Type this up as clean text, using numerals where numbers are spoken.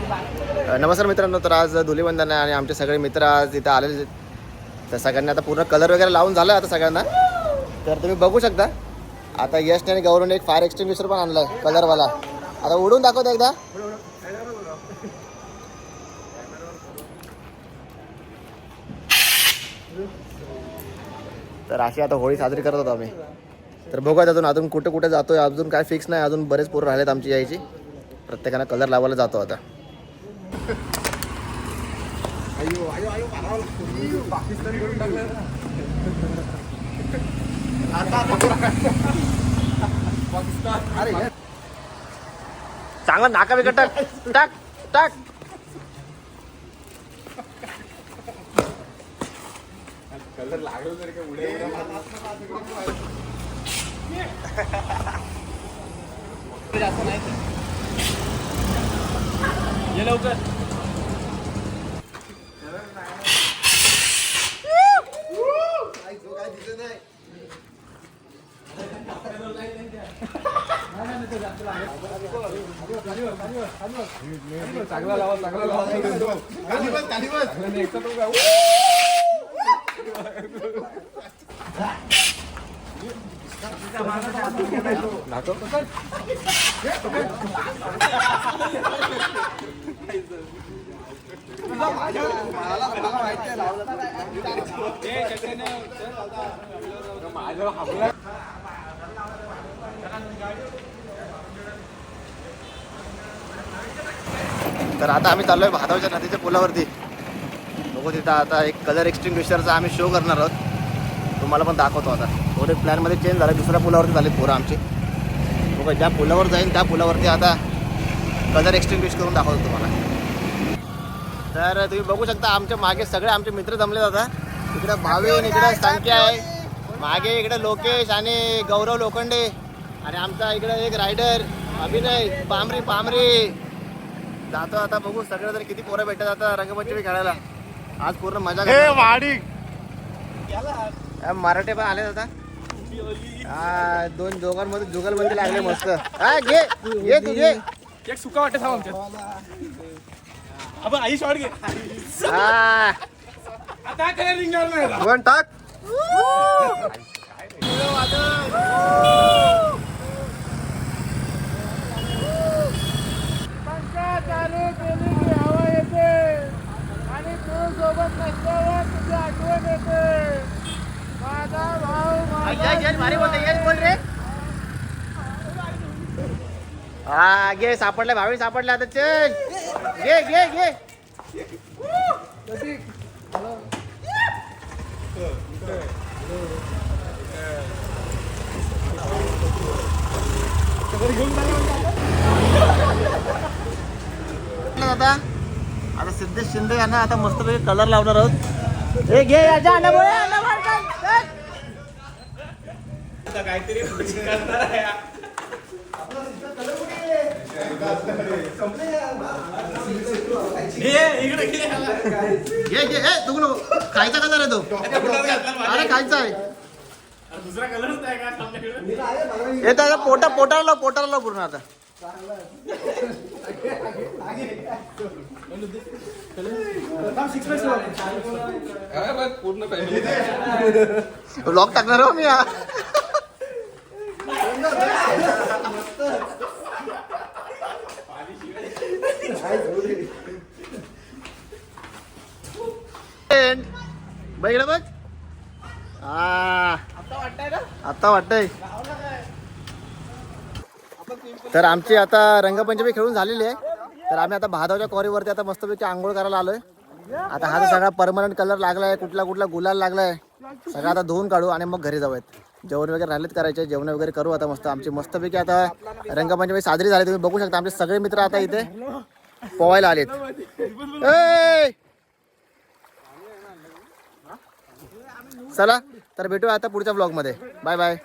नमस्कार मित्रांनो, तर आज धुलीवंदन आहे आणि आमचे सगळे मित्र आज इथं आलेले. तर सगळ्यांना आता पूर्ण कलर वगैरे लावून झालं आता सगळ्यांना. तर तुम्ही बघू शकता आता यशने आणि गौरवने एक फायर एक्सटिंग्विशर पण आणलाय कलरवाला. आता उडून दाखवतो एकदा. तर अशी आता होळी साजरी करत होतो आम्ही. तर बघूयात अजून कुठे कुठे जातोय, अजून काय फिक्स नाही. अजून बरेच पोरं राहिलेत आमची यायची. प्रत्येकानं कलर लावायला जातो आता. चांगला नाका बिकट टाक टाक टाक. कलर लागलो तरी काय उड्या जास्त नाही ये लवकर. चांगला लावा चांगला लावा. तर आता आम्ही चाललोय भादवच्या नदीच्या पुलावरती. बघू तिथं आता एक कलर एक्सटिंग्विशरचा आम्ही शो करणार आहोत. तुम्हाला पण दाखवतो आता. थोडे प्लॅनमध्ये चेंज झाले, दुसऱ्या पुलावरती झाले पोरं आमची. बघा ज्या पुलावर जाईन त्या पुलावरती आता कलर एक्सटिंग्विश करून दाखवतो तुम्हाला. तर तुम्ही बघू शकता आमच्या मागे सगळे आमचे मित्र जमले आता. इकडे भाविन, इकडे संख्या आहे, मागे इकडे लोकेश आणि गौरव लोखंडे आणि आमचा इकडे एक रायडर अभिनय पामरी जातो. आता बघू सगळे जर किती पोरं भेटतात आता रंगपंचमी खेळायला. आज पूर्ण मजा मराठे पण आले आता. दोन दोघांमध्ये जुगलबंदी लागले मस्त. हा घे घे तू घे. एक सुका वाटत हा आमच्या आपण आई शॉट घे. आता काय रिंगणार नाही वन टाक. चालू केली की हवा येते आणि तू सोबत नसल्यावर तुझी आठवण येते. माझा भाऊ भारी बोल रे. हा घे सापडले भावी सापडले आता. चल घे घे घे. आता सिद्धेश शिंदे यांना आता मस्तपैकी कलर लावणार आहोत. हे घे याच्या काहीतरी घे घे. तू खायचा कलर आहे तो. अरे खायचा आहे. दुसरा कलरच नाही का आपल्याकडे. हे तर पोटाला लाव पूर्ण आता. पूर्ण लॉक टाकणार हो मी. बघ बघ. आता वाटतंय. तर आमची आता रंगपंचमी खेळून झालेली आहे. तर आम्ही आता भादवच्या कॉरीवरती आता मस्तपैकी आंघोळ करायला आलोय. आता हा सगळा परमनंट कलर लागलाय, कुठला गुलाल लागलाय, सगळं आता धुवून काढू आणि मग घरी जाऊयात. जेवण वगैरे राहिलेत करायचे, जेवण वगैरे करू आता मस्त. आमची मस्तपैकी आता रंगपंचमी साजरी झाली. तुम्ही बघू शकता आमचे सगळे मित्र आता इथे पोवायला आलेत. चला तर भेटूया आता पुढच्या ब्लॉग मध्ये. Bye bye.